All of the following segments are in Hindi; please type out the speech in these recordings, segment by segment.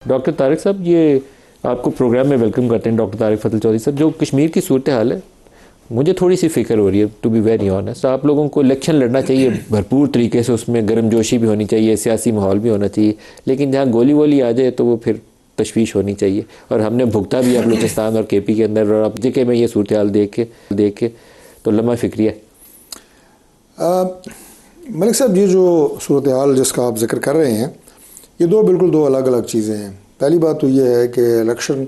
डॉक्टर तारिक साहब, ये आपको प्रोग्राम में वेलकम करते हैं। डॉक्टर तारिक फजल चौधरी साहब, जो कश्मीर की सूरत हाल है, मुझे थोड़ी सी फ़िक्र हो रही है, टू बी वेरी ऑनेस्ट। आप लोगों को इलेक्शन लड़ना चाहिए भरपूर तरीके से, उसमें गर्मजोशी भी होनी चाहिए, सियासी माहौल भी होना चाहिए, लेकिन जहाँ गोली वोली आ जाए तो वो फिर तशवीश होनी चाहिए। और हमने भुगता भी है बलूचिस्तान और KP के अंदर, और अब जेके में ये सूरत हाल देख के तो लम्हा फिक्रिया। मलिक साहब, ये जो सूरत हाल जिसका आप जिक्र कर रहे हैं, ये दो अलग अलग चीज़ें हैं। पहली बात तो ये है कि इलेक्शन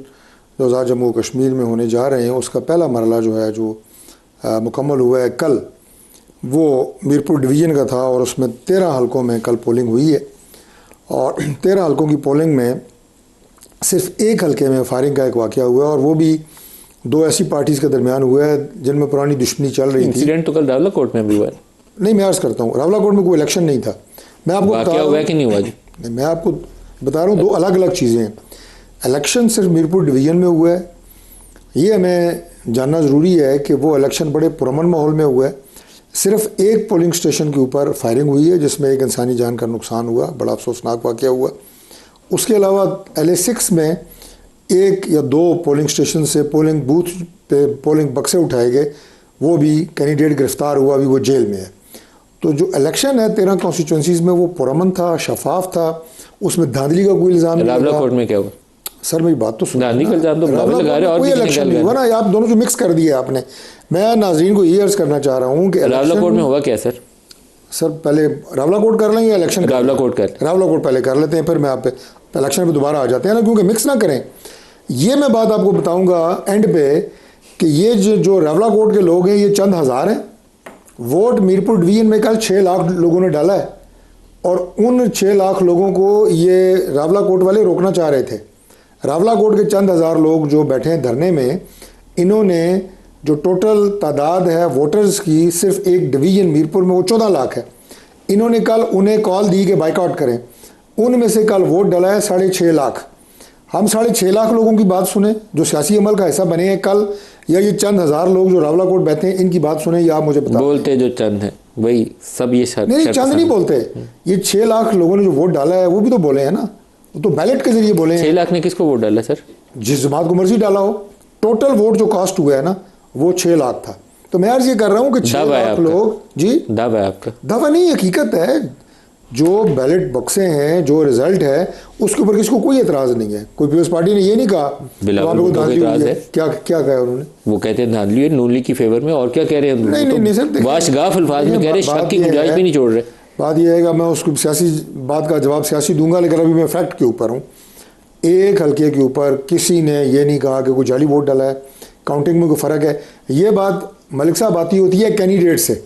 जो आज जम्मू कश्मीर में होने जा रहे हैं, उसका पहला मरला जो है जो मुकम्मल हुआ है कल, वो मीरपुर डिवीज़न का था और उसमें 13 हलकों में कल पोलिंग हुई है। और 13 हलकों की पोलिंग में सिर्फ एक हलके में फायरिंग का एक वाक़या हुआ है, और वो भी दो ऐसी पार्टीज़ के दरमियान हुआ है जिनमें पुरानी दुश्मनी चल रही थी। इंसिडेंट तो कल रावला कोर्ट में भी हुआ है। नहीं, मैं अर्ज़ करता हूँ, रावला कोर्ट में कोई इलेक्शन नहीं था। मैं आपको वाक़या हुआ है कि नहीं हुआ जी? मैं आपको बता रहा हूँ, दो अलग अलग चीज़ें हैं। इलेक्शन सिर्फ मीरपुर डिवीज़न में हुआ है, ये हमें जानना ज़रूरी है कि वो इलेक्शन बड़े पुरअमन माहौल में हुआ है। सिर्फ एक पोलिंग स्टेशन के ऊपर फायरिंग हुई है जिसमें एक इंसानी जान का नुकसान हुआ, बड़ा अफसोसनाक वाक़या हुआ। उसके अलावा LA6 में एक या दो पोलिंग स्टेशन से पोलिंग बूथ पे पोलिंग बक्से उठाए गए, वो भी कैंडिडेट गिरफ्तार हुआ, अभी वो जेल में है। तो जो इलेक्शन है 13 कॉन्स्टिट्यूंसीज़ में, वो पुरअमन था, शफाफ था, उसमें धांधली का कोई इल्ज़ाम नहीं। रावला कोर्ट में क्या हुआ सर? मेरी बात तो सुनो। धांधली का इल्ज़ाम तो लगा रहे, और कोई इलेक्शन नहीं हुआ ना, आप दोनों जो मिक्स कर दिए आपने। मैं नाज़रीन को ये अर्ज़ करना चाह रहा हूँ कि रावला कोर्ट में हुआ क्या सर? सर पहले रावला कोर्ट कर लें या इलेक्शन? रावला कोर्ट पहले कर लेते हैं, फिर मैं आप पे इलेक्शन पे दोबारा आ जाते हैं ना, क्योंकि मिक्स ना करें। ये मैं बात आपको बताऊँगा एंड पे कि ये जो रावला कोर्ट के लोग हैं, ये चंद हज़ार हैं। वोट मीरपुर डिवीज़न में कल 6 लाख लोगों ने डाला है, और उन 6 लाख लोगों को ये रावला कोर्ट वाले रोकना चाह रहे थे। रावला कोर्ट के चंद हज़ार लोग जो बैठे हैं धरने में, इन्होंने जो टोटल तादाद है वोटर्स की सिर्फ एक डिवीज़न मीरपुर में, वो 14 लाख है। इन्होंने कल उन्हें कॉल दी कि बाइकआउट करें। उनमें से कल वोट डाला है 6.5 लाख। हम 6.5 लाख लोगों की बात सुने जो सियासी अमल का हिस्सा बने हैं कल, या ये चंद हज़ार लोग जो रावला कोर्ट बैठे हैं, इनकी बात सुने, या आप मुझे बता। बोलते जो चंद हैं वही सब, ये नहीं, चंद नहीं बोलते। ये 6 लाख लोगों ने जो वोट डाला है वो भी तो बोले हैं ना, वो तो बैलेट के जरिए बोले हैं। 6 लाख ने किसको वोट डाला सर? जिस जमात को मर्जी डाला हो। टोटल वोट जो कास्ट हुआ है ना, वो 6 लाख था। तो मैं अर्ज ये कर रहा हूँ कि 6 लाख लोग। जी, दावा है आपका? दावा नहीं, हकीकत है। जो बैलेट बक्से हैं, जो रिजल्ट है, उसके ऊपर किसको कोई एतराज़ नहीं है। कोई पीपल्स पार्टी ने ये नहीं कहा धांधली है। क्या कहा उन्होंने? वो कहते हैं धांधली है नून लीग की फेवर में, और क्या कह रहे हैं? नहीं सर, वाशगाफ अल्फाज में कह रहे हैं, शक की गुंजाइश भी नहीं छोड़ रहे। बात यह है कि मैं उसको सियासी बात का जवाब सियासी दूंगा, लेकिन अभी मैं फैक्ट के ऊपर हूँ। एक हल्के के ऊपर किसी ने ये नहीं कहा कि कोई जाली वोट डाला है, काउंटिंग में कोई फ़र्क है। ये बात मलिक साहब आती होती है कैंडिडेट से।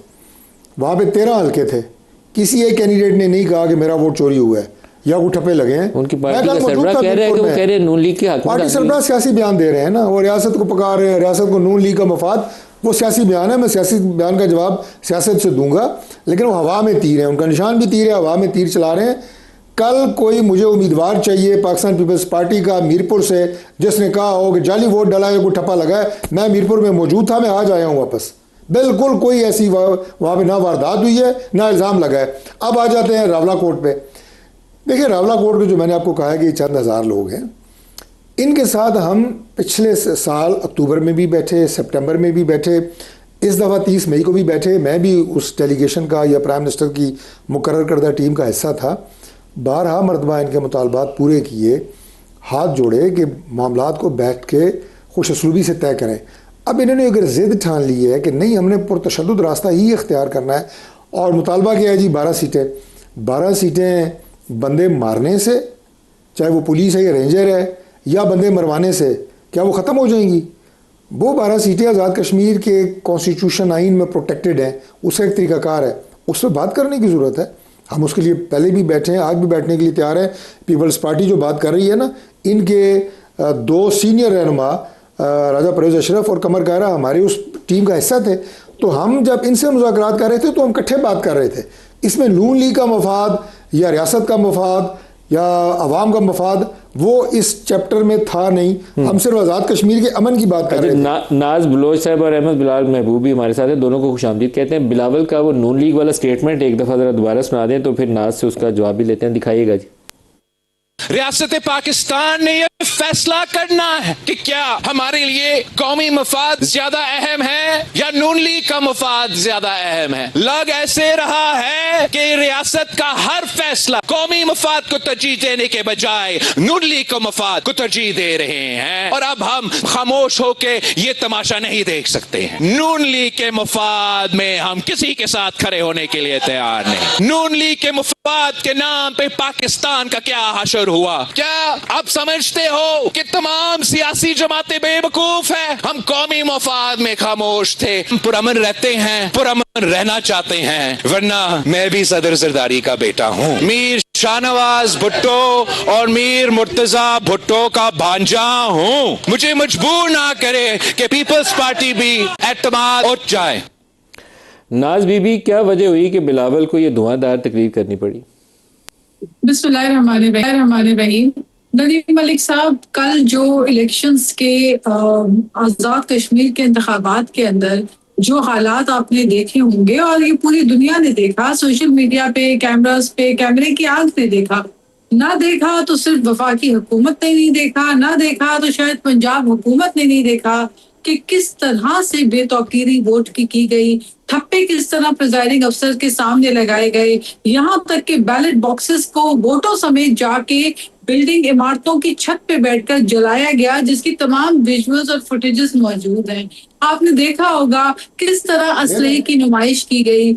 वहाँ पे 13 हल्के थे, किसी एक कैंडिडेट ने नहीं कहा कि मेरा वोट चोरी हुआ है या वो ठप्पे लगे हैं। उनकी पार्टी का सरबराह कह रहे हैं कि वो कह रहे हैं नून लीग के हक में। पार्टी सरबराह सियासी बयान दे रहे हैं ना, वो रियासत को पका रहे हैं, रियासत को नून लीग का मफाद, वो सियासी बयान है। मैं सियासी बयान का जवाब सियासत से दूंगा, लेकिन वो हवा में तीर है, उनका निशान भी तीर है, हवा में तीर चला रहे हैं। कल कोई मुझे उम्मीदवार चाहिए पाकिस्तान पीपल्स पार्टी का मीरपुर से, जिसने कहा हो कि जाली वोट डाला है, कोई ठप्पा लगा है। मैं मीरपुर में मौजूद था, मैं आज आया हूँ वापस। बिल्कुल कोई ऐसी वहाँ पे ना वारदात हुई है, ना इल्ज़ाम लगा है। अब आ जाते हैं रावला कोर्ट पे। देखिए, रावला कोर्ट में जो मैंने आपको कहा है कि चंद हज़ार लोग हैं, इनके साथ हम पिछले साल अक्टूबर में भी बैठे, सितंबर में भी बैठे, इस दफ़ा 30 मई को भी बैठे। मैं भी उस डेलीगेशन का या प्राइम मिनिस्टर की मुकर्रर करदा टीम का हिस्सा था। 12 मरतबा इनके मुतालबात पूरे किए, हाथ जोड़े कि मामलात को बैठ के खुश असलूबी से तय करें। अब इन्होंने अगर ज़िद ठान ली है कि नहीं, हमने पुरतशद्दुद रास्ता ही इख्तियार करना है, और मुतालबा क्या है जी? 12 सीटें। 12 सीटें बंदे मारने से, चाहे वो पुलिस है या रेंजर है, या बंदे मरवाने से, क्या वो ख़त्म हो जाएंगी? वो 12 सीटें आज़ाद कश्मीर के कॉन्स्टिट्यूशन आइन में प्रोटेक्टेड हैं, उसका एक तरीक़ाकार है, उस पर बात करने की ज़रूरत है। हम उसके लिए पहले भी बैठे हैं, आज भी बैठने के लिए तैयार हैं। पीपल्स पार्टी जो बात कर रही है ना, इनके 2 सीनियर रहनुमा राजा परवेज़ अशरफ और कमर कायरा हमारी उस टीम का हिस्सा थे। तो हम जब इनसे मुज़ाकरात कर रहे थे तो हम इकट्ठे बात कर रहे थे। इसमें नून लीग का मफाद या रियासत का मफाद या अवाम का मफाद, वो इस चैप्टर में था नहीं। हम सिर्फ आज़ाद कश्मीर के अमन की बात कर रहे थे। नाज बलोच साहब और अहमद बिलावल महबूब भी हमारे साथ है, दोनों को खुशामदीद कहते हैं। बिलावल का वो नून लीग वाला स्टेटमेंट एक दफ़ा ज़रा दोबारा सुना दें, तो फिर नाज से उसका जवाब भी लेते हैं। दिखाइएगा जी। रियासत पाकिस्तान ने यह फैसला करना है कि क्या हमारे लिए कौमी मफाद ज्यादा अहम है या नून लीग का मफाद ज्यादा अहम है। लग ऐसे रहा है कि रियासत का हर फैसला कौमी मफाद को तरजीह देने के बजाय नून लीग को मफाद को तरजीह दे रहे हैं, और अब हम खामोश होके ये तमाशा नहीं देख सकते हैं। नून लीग के मफाद में हम किसी के साथ खड़े होने के लिए तैयार नहीं। नून लीग के मफाद के नाम पे पाकिस्तान का क्या हशर हुआ? क्या आप समझते हो कि तमाम सियासी जमातें बेवकूफ है? हम कौमी मफाद में खामोश थे। हम पुरअमन रहते हैं, पुरअमन रहना चाहते हैं, वरना मैं भी सदर जरदारी का बेटा हूँ। मीर शाहनवाज भुट्टो और मीर मुर्तजा भुट्टो का भांजा हूँ। मुझे मजबूर ना करे कि पीपल्स पार्टी भी एतमाद उठ जाए। नाज बीबी, क्या वजह हुई कि बिलावल को ये धुआंधार तकरीर करनी पड़ी? बिस्मिल्लाहिर्रहमानिर्रहीम। नदीम मलिक साहब, कल जो इलेक्शंस के आज़ाद कश्मीर के इंतखाबात के अंदर जो हालात आपने देखे होंगे और ये पूरी दुनिया ने देखा, सोशल मीडिया पे, कैमरास पे, कैमरे की आंख ने देखा, ना देखा तो सिर्फ वफाकी हुकूमत ने नहीं देखा, ना देखा तो शायद पंजाब हुकूमत ने नहीं देखा कि किस तरह से बेतौकीरी वोट की गई, ठप्पे किस तरह प्रिजाइडिंग अफसर के सामने लगाए गए, यहाँ तक कि बैलेट बॉक्सेस को वोटों समेत जाके बिल्डिंग इमारतों की छत पे बैठकर जलाया गया, जिसकी तमाम विजुअल्स और फुटेजेस मौजूद हैं। आपने देखा होगा किस तरह असलहे की नुमाइश की गई,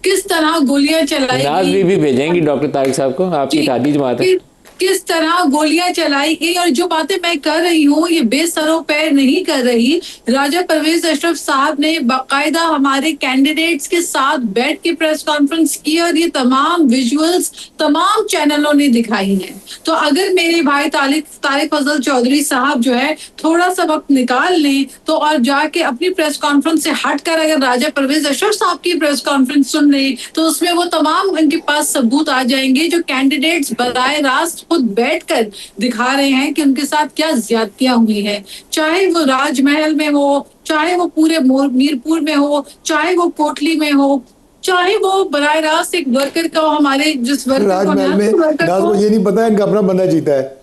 किस तरह गोलियां चलाई नाज बीबी भेजेंगी डॉक्टर तारिक साहब को, आपकी तादी जमात है। किस तरह गोलियां चलाई गई, और जो बातें मैं कर रही हूँ ये बेसरों पैर नहीं कर रही। राजा परवेज अशरफ साहब ने बाकायदा हमारे कैंडिडेट्स के साथ बैठ के प्रेस कॉन्फ्रेंस की और ये तमाम विजुअल्स तमाम चैनलों ने दिखाई हैं। तो अगर मेरे भाई तारिक फजल चौधरी साहब जो है थोड़ा सा वक्त निकाल लें तो और जाके अपनी प्रेस कॉन्फ्रेंस से हटकर अगर राजा परवेज अशरफ साहब की प्रेस कॉन्फ्रेंस सुन लें तो उसमें वो तमाम उनके पास सबूत आ जाएंगे जो कैंडिडेट्स बराह रास्त खुद बैठकर दिखा रहे हैं कि उनके साथ क्या ज्यादतियां हुई है। चाहे वो राजमहल में हो, चाहे वो पूरे मीरपुर में हो, चाहे वो कोटली में हो, चाहे वो बराह रास्त एक वर्कर का हमारे जिस वर्कर राजमहल में नाज को ये नहीं पता है इनका अपना बंदा जीता है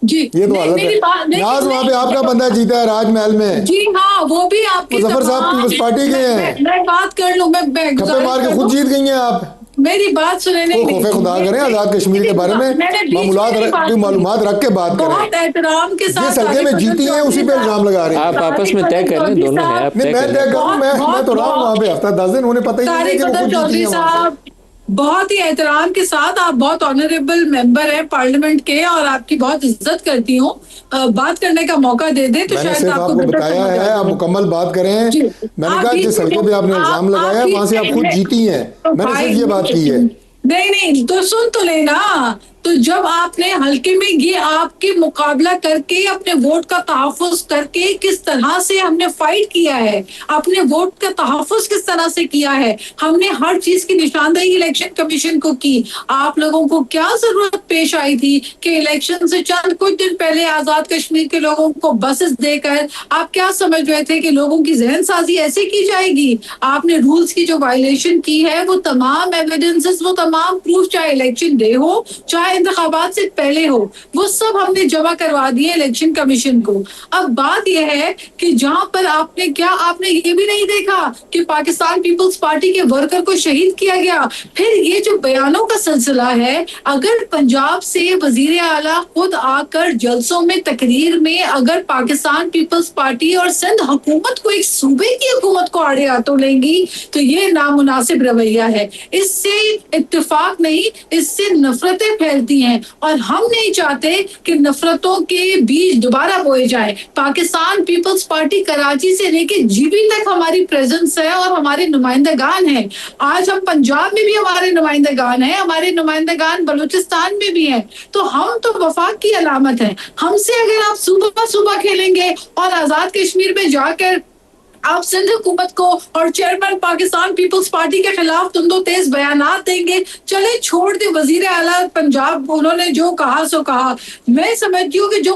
जी, ये तो हालत है। नाज वहाँ पे आपका बंदा जीता है राजमहल में। जी हाँ, वो भी आपके मुजफ्फर साहब पीपल्स पार्टी के हैं। मैं बात कर लूं, मैं खप्पे मार के खुद जीत गई हैं आप। मेरी बात सुने नहीं, खौफे खुदा करें आजाद कश्मीर के बारे में मालूमात रख के बात करें। बहुत एहतराम के साथ जिस हल्के में जीती है उसी पे इल्जाम लगा रहे हैं। आप आपस में तय कर लें, दोनों हैं, आप तय कर लें। मैं तो रहा हूँ वहाँ पे हफ्ता 10 दिन, उन्हें पता ही नहीं है कि वो खुद जीती है। बहुत ही एहतराम के साथ, आप बहुत ऑनरेबल मेंबर हैं पार्लियामेंट के और आपकी बहुत इज्जत करती हूँ। बात करने का मौका दे दे तो शायद आपको बताया है, आप मुकम्मल बात करें। मैंने कहा जिस हल्के पे आपने इल्जाम लगाया वहां से आप खुद जीती हैं, मैंने सिर्फ ये बात की है। नहीं तो सुन तो लेना। तो जब आपने हल्के में ये आपके मुकाबला करके अपने वोट का तहफ़्फ़ुज़ करके किस तरह से हमने फाइट किया है, अपने वोट का तहफ़्फ़ुज़ किस तरह से किया है, हमने हर चीज की निशानदेही इलेक्शन कमीशन को की। आप लोगों को क्या जरूरत पेश आई थी कि इलेक्शन से चंद कुछ दिन पहले आजाद कश्मीर के लोगों को बसेस देकर आप क्या समझ रहे थे कि लोगों की जहन साजी ऐसे की जाएगी? आपने रूल्स की जो वायलेशन की है वो तमाम एविडेंसेस, वो तमाम प्रूफ, चाहे इलेक्शन डे हो चाहे इंतखाबात से पहले हो, वो सब हमने जमा करवा दिए इलेक्शन कमीशन को। अब बात यह है कि जहां पर आपने ये भी नहीं देखा कि पाकिस्तान पीपल्स पार्टी के वर्कर को शहीद किया गया। फिर ये जो बयानों का सिलसिला है, अगर पंजाब से वजीर आला खुद आकर जलसों में, तकरीर में अगर पाकिस्तान पीपल्स पार्टी और सिंध हुकूमत को, एक सूबे की हुकूमत को आड़े हाथों लेंगी तो ये नामुनासिब रवैया है। इससे इत्तेफाक नहीं, इससे नफरतें फैलती हैं और हम नहीं चाहते कि नफरतों के बीज दोबारा बोए जाए। पाकिस्तान पीपल्स पार्टी कराची से लेके जीबी तक हमारी प्रेजेंस है और हमारे नुमाइंदगान हैं। आज हम पंजाब में भी हमारे नुमाइंदगान हैं, हमारे नुमाइंदगान बलूचिस्तान में भी हैं। तो हम तो वफाक की अलामत है। हमसे अगर आप सुबह सुबह खेलेंगे और आजाद कश्मीर में जाकर आप सिंध हुकूमत को और चेयरमैन पाकिस्तान पीपल्स पार्टी के खिलाफ तुम दो तेज बयानात देंगे, चले छोड़ दे वजीर आला पंजाब, उन्होंने जो कहा सो कहा। मैं समझती हूँ कि जो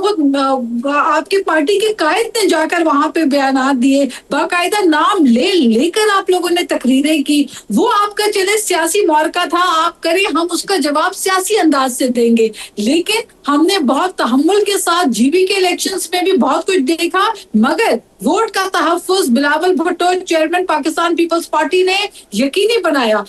आपकी पार्टी के कायद ने जाकर वहां पे बयानात दिए, बाकायदा नाम लेकर आप लोगों ने तकरीरें की, वो आपका चले सियासी मार्का था, आप करें, हम उसका जवाब सियासी अंदाज से देंगे। लेकिन हमने बहुत तहम्मुल के साथ जीबी के इलेक्शंस में भी बहुत कुछ देखा, मगर वोट का तहफ्फुज Bilawal Bhutto chairman Pakistan Peoples Party ने यकीनी बनाया।